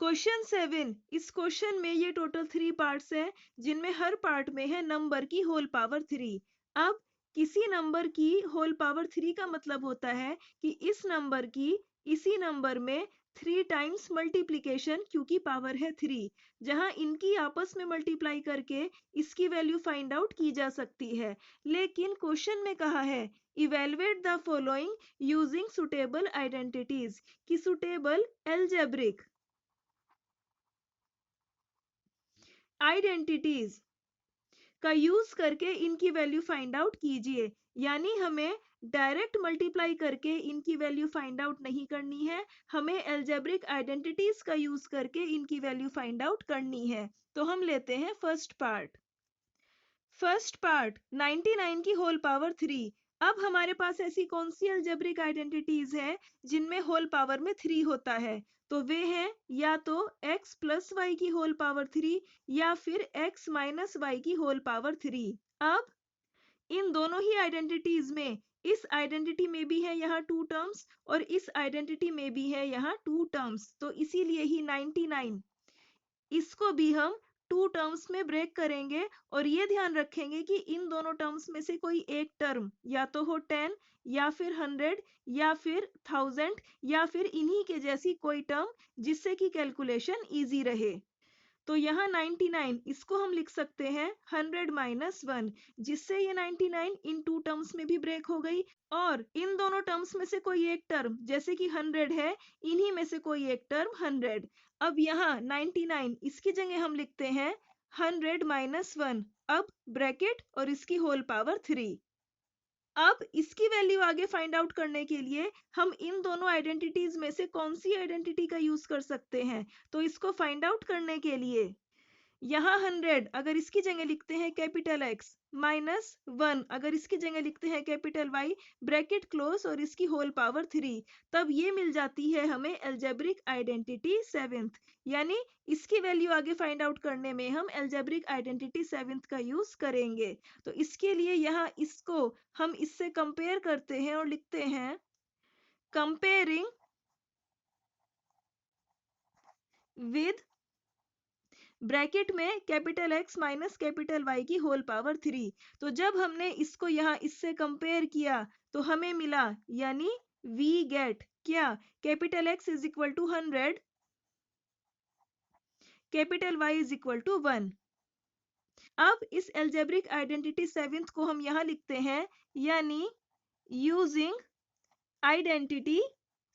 Question 7, इस question में ये टोटल 3 पार्ट्स हैं जिनमें हर पार्ट में है नंबर की होल पावर 3। अब किसी नंबर की होल पावर 3 का मतलब होता है कि इस नंबर की इसी नंबर में 3 टाइम्स मल्टीप्लीकेशन, क्योंकि पावर है 3, जहां इनकी आपस में मल्टीप्लाई करके इसकी वैल्यू फाइंड आउट की जा सकती है। लेकिन क्वेश्चन में कहा है evaluate the following using suitable identities, कि सुटेबल एल्जेब्रिक आइडेंटिटीज का यूज करके इनकी वैल्यू फाइंड आउट कीजिए। यानी हमें डायरेक्ट मल्टीप्लाई करके इनकी वैल्यू फाइंड आउट नहीं करनी है, हमें एल्जेब्रिक आइडेंटिटीज का यूज करके इनकी वैल्यू फाइंड आउट करनी है। तो हम लेते हैं फर्स्ट पार्ट। 99 की होल पावर 3। अब हमारे पास ऐसी कौन सी अलजेब्रिक आइडेंटिटीज है जिनमें होल पावर में 3 होता है? तो वे हैं या तो x प्लस वाई की होल पावर 3 या फिर x माइनस वाई की होल पावर 3। अब इन दोनों ही आइडेंटिटीज में इस आइडेंटिटी में भी है यहाँ 2 टर्म्स और इस आइडेंटिटी में भी है यहाँ 2 टर्म्स, तो इसीलिए ही 99 इसको भी हम 2 टर्म्स में ब्रेक करेंगे और ये ध्यान रखेंगे कि इन दोनों टर्म्स में से कोई एक टर्म या तो हो 10 या फिर 100 या फिर 1000 या फिर इन्हीं के जैसी कोई टर्म जिससे कि कैलकुलेशन इजी रहे। तो यहाँ 99 इसको हम लिख सकते हैं 100 माइनस 1, जिससे ये 99 इन 2 टर्म्स में भी ब्रेक हो गई और इन दोनों टर्म्स में से कोई एक टर्म जैसे कि 100 है, इन्हीं में से कोई एक टर्म 100। अब यहाँ 99 इसकी जगह हम लिखते हैं 100 माइनस 1, अब ब्रैकेट और इसकी होल पावर 3। अब इसकी वैल्यू आगे फाइंड आउट करने के लिए हम इन दोनों आइडेंटिटीज में से कौन सी आइडेंटिटी का यूज कर सकते हैं? तो इसको फाइंड आउट करने के लिए यहाँ 100 अगर इसकी जगह लिखते हैं कैपिटल X माइनस 1 अगर इसकी जगह लिखते हैं कैपिटल Y, ब्रैकेट क्लोज और इसकी होल पावर 3, तब ये मिल जाती है हमें एल्जेब्रिक आइडेंटिटी 7th। यानी इसकी वैल्यू आगे फाइंड आउट करने में हम एल्जेब्रिक आइडेंटिटी 7th का यूज करेंगे। तो इसके लिए यहाँ इसको हम इससे कंपेयर करते हैं और लिखते हैं कंपेयरिंग विद ब्रैकेट में capital X minus capital Y की होल पावर 3। तो जब हमने इसको यहाँ इससे कंपेयर किया तो हमें मिला, यानी वी गेट क्या, capital X is equal to 100, capital Y is equal to 1। अब इस एल्जेब्रिक आइडेंटिटी 7th को हम यहाँ लिखते हैं, यानी यूजिंग आइडेंटिटी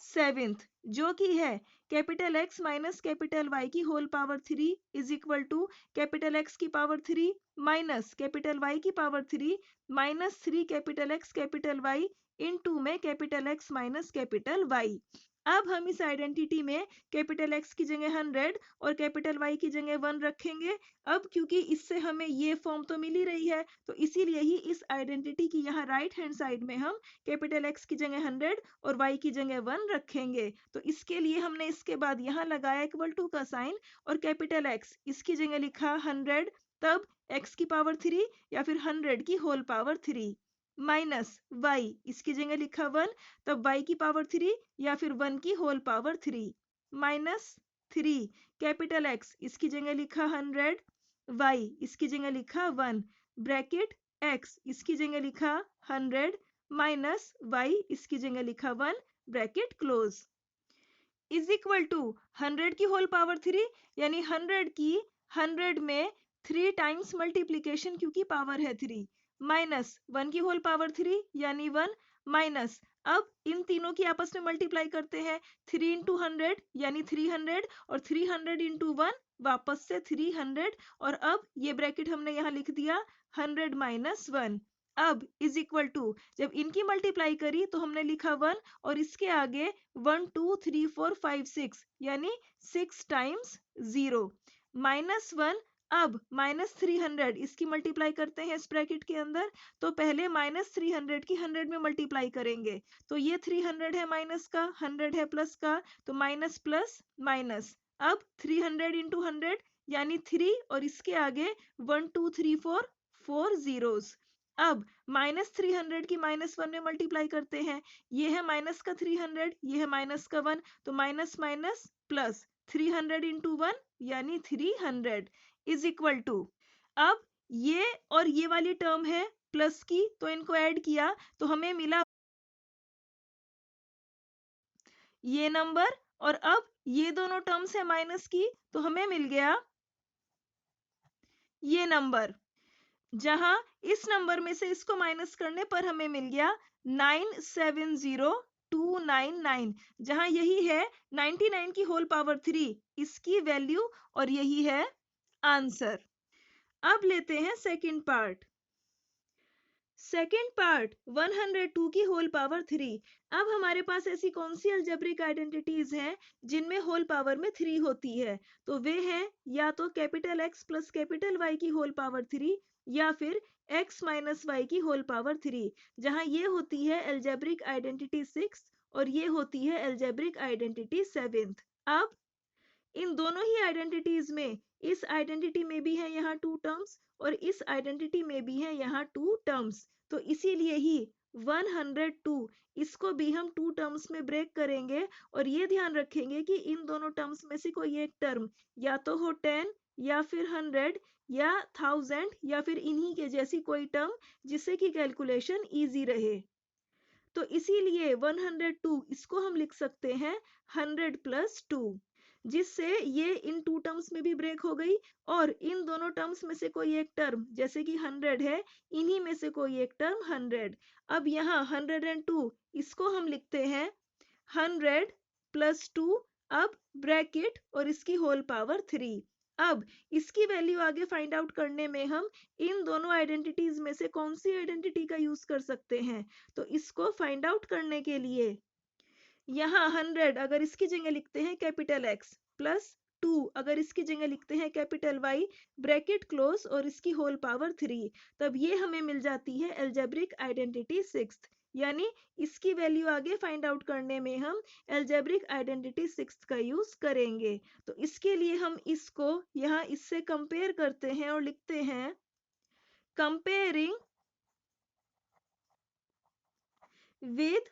7th, जो कि है capital X minus capital Y की whole power 3 is equal to capital X की पावर 3 माइनस कैपिटल Y की power 3 minus 3 capital X capital Y in 2 में capital X minus capital Y। अब हम इस आइडेंटिटी में कैपिटल X की जगह 100 और कैपिटल Y की जगह 1 रखेंगे। अब क्योंकि इससे हमें ये फॉर्म तो मिल ही रही है, तो इसीलिए ही इस आइडेंटिटी की यहाँ राइट हैंड साइड में हम कैपिटल X की जगह 100 और Y की जगह 1 रखेंगे। तो इसके लिए हमने इसके बाद यहाँ लगाया इक्वल टू का साइन और कैपिटल X इसकी जगह लिखा 100, तब X की पावर 3 या फिर 100 की होल पावर 3 माइनस Y इसकी जगह लिखा 1, तब Y की पावर 3 या फिर 1 की whole power 3 minus 3 capital X इसकी जगह लिखा 100, Y इसकी जगह लिखा 1, ब्रैकेट X इसकी जगह लिखा 100 माइनस Y इसकी जगह लिखा 1, bracket close, is equal to 100 की होल पावर 3, यानी 100 की 100 में 3 टाइम्स मल्टीप्लीकेशन क्योंकि पावर है 3, माइनस 1 की होल पावर 3 यानी 1 माइनस, अब इन तीनों की आपस में मल्टीप्लाई करते हैं 3 इंटू 100 यानी 300 और 300 इंटू 1 वापस से 300 और अब ये ब्रैकेट हमने यहाँ लिख दिया 100 माइनस 1। अब इज इक्वल टू जब इनकी मल्टीप्लाई करी तो हमने लिखा 1 और इसके आगे 1 2 3 4 5 6 यानी 6 टाइम्स 0 माइनस 1। अब माइनस 300 इसकी मल्टीप्लाई करते हैं इस ब्रैकेट के अंदर, तो पहले माइनस 300 की 100 में मल्टीप्लाई करेंगे, तो ये 300 है माइनस का, 100 है प्लस का, तो माइनस प्लस माइनस। अब 300 इंटू 100 यानी 3 और इसके आगे 1 2 3 4 4 zeros। अब माइनस 300 की माइनस 1 में मल्टीप्लाई करते हैं, ये है माइनस का 300, ये है माइनस का 1, तो माइनस माइनस प्लस, 300 इंटू 1 यानी 300 इज इक्वल टू, अब ये और ये वाली टर्म है प्लस की, तो इनको ऐड किया तो हमें मिला ये नंबर, और अब ये दोनों टर्म्स है माइनस की, तो हमें मिल गया ये नंबर। जहां इस नंबर में से इसको माइनस करने पर हमें मिल गया 970299, जहां यही है 99 की होल पावर 3 इसकी वैल्यू, और यही है आंसर। अब लेते हैं सेकंड पार्ट। सेकेंड पार्ट 102 की होल पावर 3। अब हमारे पास ऐसी कौन सी अलजेब्रिक आइडेंटिटीज हैं जिनमें होल पावर में 3 होती है, तो वे हैं या तो capital X plus capital Y की होल पावर 3 या फिर X माइनस Y की होल पावर 3, जहां ये होती है अलजेब्रिक आइडेंटिटी 6 और ये होती है अलजेब्रिक आइडेंटिटी 7। अब इन दोनों ही आइडेंटिटीज में, इस आइडेंटिटी में भी है यहाँ 2 टर्म्स और इस आइडेंटिटी में भी है यहाँ 2 टर्म्स, तो इसीलिए ही 102 इसको भी हम 2 टर्म्स में ब्रेक करेंगे, और ये ध्यान रखेंगे कि इन दोनों टर्म्स में से कोई एक टर्म या तो हो 10 या फिर 100 या 1000 या फिर इन्हीं के जैसी कोई टर्म, जिससे कि कैलकुलेशन इजी रहे। तो इसीलिए 102 इसको हम लिख सकते हैं 100 प्लस 2, जिससे ये इन 2 टर्म्स में भी ब्रेक हो गई, और इन दोनों टर्म्स में से कोई एक टर्म जैसे कि 100 है, इन्हीं में से कोई एक टर्म 100। अब यहाँ 102 इसको हम लिखते हैं 100 प्लस 2, अब ब्रैकेट और इसकी होल पावर 3। अब इसकी वैल्यू आगे फाइंड आउट करने में हम इन दोनों आइडेंटिटीज में से कौन सी आइडेंटिटी का यूज कर सकते हैं, तो इसको फाइंड आउट करने के लिए यहाँ 100 अगर इसकी जगह लिखते हैं कैपिटल X प्लस 2 अगर इसकी जगह लिखते हैं कैपिटल Y, ब्रैकेट क्लोज और इसकी होल पावर 3, तब ये हमें मिल जाती है अलजेब्रिक आइडेंटिटी 6, यानी इसकी वैल्यू आगे फाइंड आउट करने में हम अलजेब्रिक आइडेंटिटी 6 का यूज करेंगे। तो इसके लिए हम इसको यहाँ इससे कंपेयर करते हैं और लिखते हैं कंपेयरिंग विद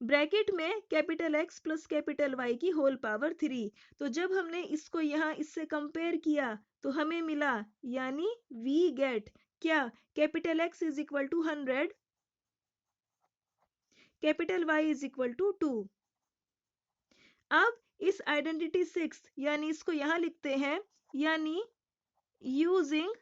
ब्रैकेट में capital X plus capital Y की होल पावर 3। तो जब हमने इसको यहाँ इससे कंपेयर किया तो हमें मिला, यानी वी गेट क्या, capital X is equal to 100, capital Y is equal to 2। अब इस आइडेंटिटी 6 यानी इसको यहाँ लिखते हैं, यानी यूजिंग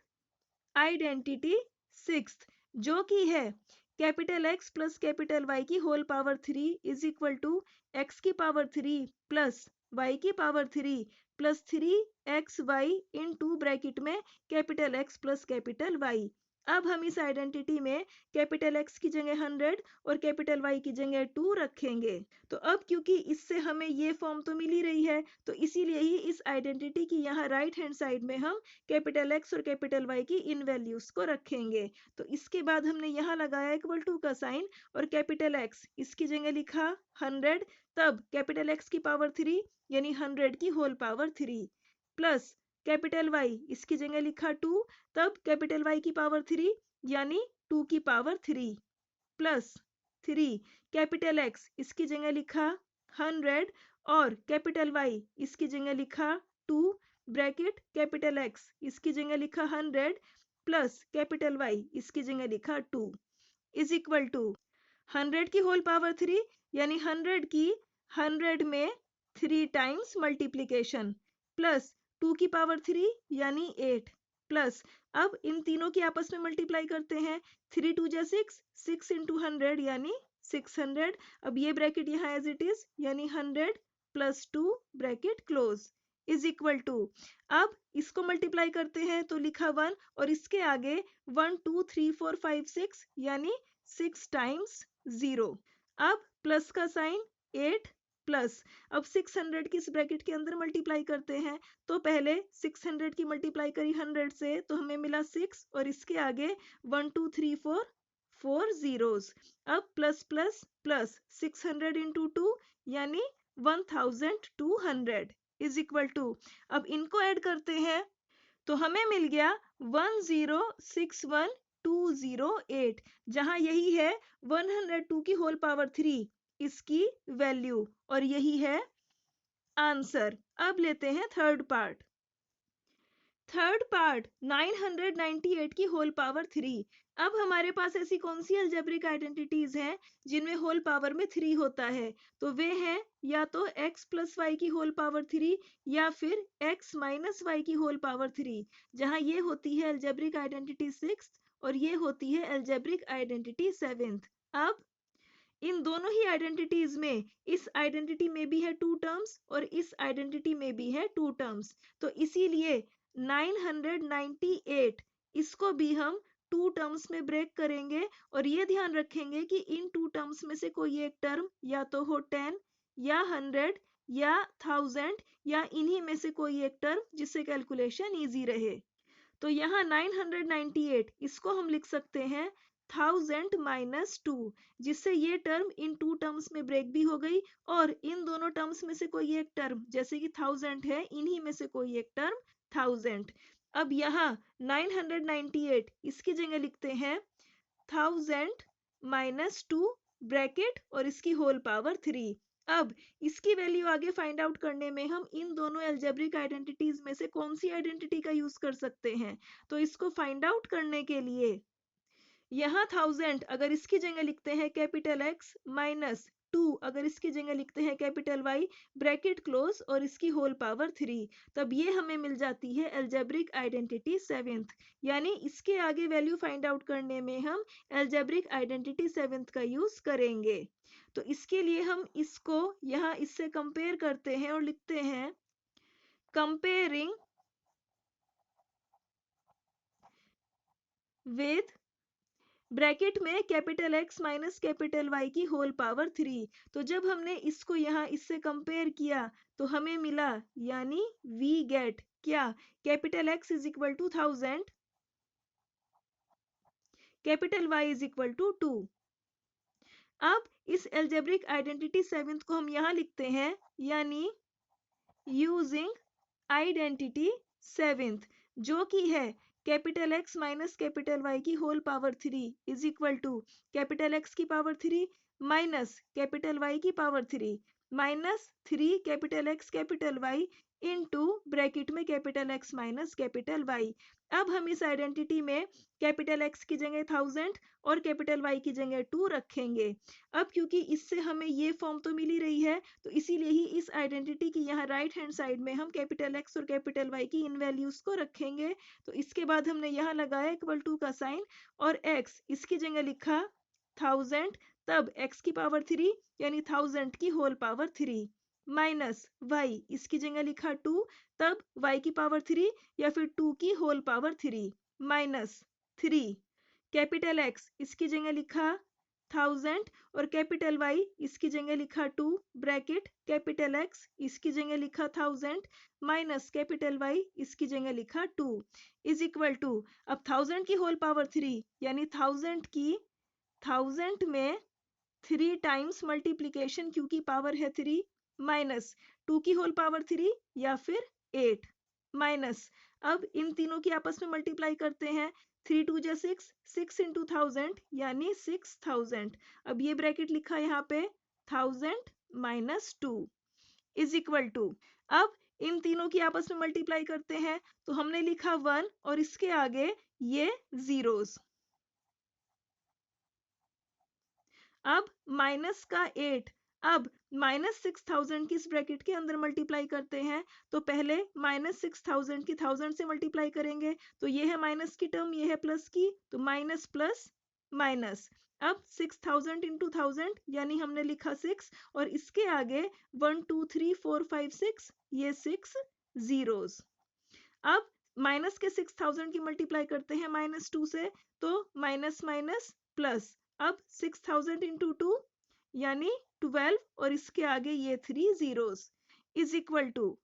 आइडेंटिटी 6 जो कि है capital X plus capital Y की whole power 3 is equal to X की पावर 3 प्लस Y की power 3 plus 3XY into bracket में capital X plus capital Y। अब हम इस आइडेंटिटी में कैपिटल X की जगह 100 और कैपिटल Y की जगह 2 रखेंगे। तो अब क्योंकि इससे हमें ये फॉर्म तो मिल ही रही है, तो इसीलिए ही इस आइडेंटिटी की यहाँ राइट हैंड साइड में हम कैपिटल X और कैपिटल Y की इन वैल्यूज को रखेंगे। तो इसके बाद हमने यहाँ लगाया इक्वल टू का साइन और कैपिटल X इसकी जगह लिखा 100, तब कैपिटल X की पावर 3 यानी 100 की whole power 3 plus capital Y इसकी जगह लिखा 2, तब कैपिटल Y की पावर 3 यानी 2 की पावर 3 प्लस 3 कैपिटल X इसकी जगह लिखा 100 और कैपिटल Y इसकी जगह लिखा 2, ब्रैकेट कैपिटल X इसकी जगह लिखा 100 प्लस कैपिटल Y इसकी जगह लिखा 2 इज इक्वल टू 100 की होल पावर 3 यानी 100 की 100 में 3 टाइम्स मल्टीप्लीकेशन प्लस 2 की पावर 3 यानी 8 प्लस, अब इन तीनों की आपस में मल्टीप्लाई करते हैं, 3 2 जा 6, 6 इंटू 100 यानी 600। अब ये ब्रैकेट यहाँ एज इट इज यानी 100 plus 2 bracket close is equal to, अब इसको मल्टीप्लाई करते हैं तो लिखा 1 और इसके आगे 1 2 3 4 5 6 यानी 6 टाइम्स 0। अब प्लस का साइन 8 प्लस, अब 600 की इस ब्रैकेट के अंदर मल्टीप्लाई करते हैं, तो पहले 600 की मल्टीप्लाई करी 100 से तो हमें मिला 6 और इसके आगे 1 2 3 4 4 zeros। अब प्लस प्लस प्लस 600 इंटू 2 यानी 1200 इज इक्वल टू, अब इनको ऐड करते हैं तो हमें मिल गया 1061208, जहां यही है 102 की होल पावर 3 इसकी वैल्यू और यही है आंसर। अब लेते हैं थर्ड पार्ट। थर्ड पार्ट 998 की होल पावर 3। अब हमारे पास ऐसी कौन सी अलजेब्रिक आइडेंटिटीज हैं जिनमें होल पावर में 3 होता है? तो वे हैं या तो x प्लस वाई की होल पावर 3 या फिर x माइनस वाई की होल पावर 3, जहां ये होती है अलजेब्रिक आइडेंटिटी 6 और ये होती है अलजेब्रिक आइडेंटिटी 7। अब इन दोनों ही आइडेंटिटीज में इस आइडेंटिटी में भी है टू टर्म्स और इस आइडेंटिटी में भी है टू टर्म्स, तो इसीलिए 998 इसको भी हम टू टर्म्स में ब्रेक करेंगे और ये ध्यान रखेंगे कि इन टू टर्म्स में से कोई एक टर्म या तो हो 10 या 100 या 1000 या इन्हीं में से कोई एक टर्म जिससे कैलकुलेशन इजी रहे। तो यहाँ 998 इसको हम लिख सकते हैं 1000 माइनस 2, जिससे ये टर्म इन टू टर्म्स में ब्रेक भी हो गई और इन दोनों टर्म्स में से कोई एक टर्म जैसे कि 1000 है, इन्हीं में से कोई एक टर्म 1000। अब यहाँ 998 इसकी जगह लिखते हैं 1000 माइनस 2 ब्रैकेट और इसकी होल पावर 3। अब इसकी वैल्यू आगे फाइंड आउट करने में हम इन दोनों एल्जेब्रिक आइडेंटिटीज में से कौन सी आइडेंटिटी का यूज कर सकते हैं? तो इसको फाइंड आउट करने के लिए यहाँ 1000 अगर इसकी जगह लिखते हैं कैपिटल X माइनस 2 अगर इसकी जगह लिखते हैं कैपिटल Y, ब्रैकेट क्लोज और इसकी होल पावर 3, तब ये हमें मिल जाती है अलजेब्रिक आइडेंटिटी 7th। यानी इसके आगे वैल्यू फाइंड आउट करने में हम अलजेब्रिक आइडेंटिटी 7th का यूज करेंगे। तो इसके लिए हम इसको यहाँ इससे कंपेयर करते हैं और लिखते हैं कंपेयरिंग विद ब्रैकेट में capital X minus capital Y की होल पावर 3। तो जब हमने इसको यहाँ इससे कंपेयर किया तो हमें मिला, यानी वी गेट क्या? Capital X is equal to 1000, capital Y is equal to 2। अब इस एल्जेब्रिक आइडेंटिटी 7th को हम यहाँ लिखते हैं, यानी यूजिंग आइडेंटिटी 7th, जो कि है capital X minus capital Y की whole power 3 is equal to capital X की पावर 3 माइनस कैपिटल Y की power 3 minus 3 capital X capital Y into bracket में capital X minus capital Y। अब हम इस आइडेंटिटी में कैपिटल X की जगह 1000 और कैपिटल Y की जगह 2 रखेंगे। अब क्योंकि इससे हमें ये फॉर्म तो मिल ही रही है, तो इसीलिए ही इस आइडेंटिटी की यहाँ राइट हैंड साइड में हम कैपिटल X और कैपिटल Y की इन वैल्यूज को रखेंगे। तो इसके बाद हमने यहाँ लगाया इक्वल टू का साइन और x इसकी जगह लिखा 1000, तब x की पावर 3 यानी 1000 की होल पावर 3 माइनस y इसकी जगह लिखा 2, तब y की पावर 3 या फिर 2 की whole power 3 minus 3 capital X इसकी जगह लिखा 1000 और कैपिटल Y इसकी जगह लिखा 2 ब्रैकेट कैपिटल X इसकी जगह लिखा 1000 माइनस कैपिटल Y इसकी जगह लिखा 2 इज इक्वल टू, अब 1000 की होल पावर 3 यानी 1000 में 3 टाइम्स मल्टीप्लीकेशन क्योंकि पावर है 3 माइनस 2 की होल पावर 3 या फिर 8 माइनस, अब इन तीनों की आपस में मल्टीप्लाई करते हैं 3 2 जा 6, 6 इंटू 1000 यानी 6000। अब ये ब्रैकेट लिखा यहाँ पे 1000 माइनस 2 इज इक्वल टू, अब इन तीनों की आपस में मल्टीप्लाई करते हैं तो हमने लिखा 1 और इसके आगे ये जीरोस। अब माइनस का 8, अब माइनस 6000 की इस ब्रैकेट के अंदर मल्टीप्लाई करते हैं तो पहले माइनस 6000 की 1000 से मल्टीप्लाई करेंगे तो ये है माइनस की टर्म, ये है प्लस की, तो माइनस प्लस माइनस। अब 6000 इंटू 1000 यानी हमने लिखा 6 और इसके आगे 1 2 3 4 5 6 ये 6 जीरोस। अब माइनस के 6000 की मल्टीप्लाई करते हैं माइनस 2 से तो माइनस माइनस प्लस, अब 6000 इंटू 2 यानी 12 और इसके आगे ये 3 जीरोस इज इक्वल टू,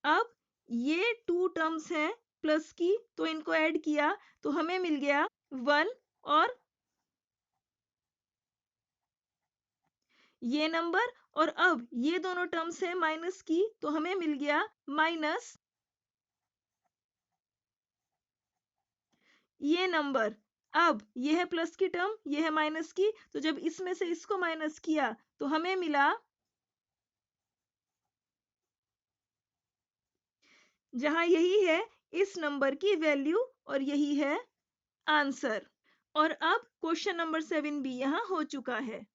अब ये 2 टर्म्स हैं प्लस की तो इनको ऐड किया तो हमें मिल गया 1 और ये नंबर, और अब ये दोनों टर्म्स हैं माइनस की तो हमें मिल गया माइनस ये नंबर। अब ये है प्लस की टर्म, ये है माइनस की, तो जब इसमें से इसको माइनस किया तो हमें मिला जहां यही है इस नंबर की वैल्यू और यही है आंसर। और अब क्वेश्चन नंबर 7 भी यहां हो चुका है।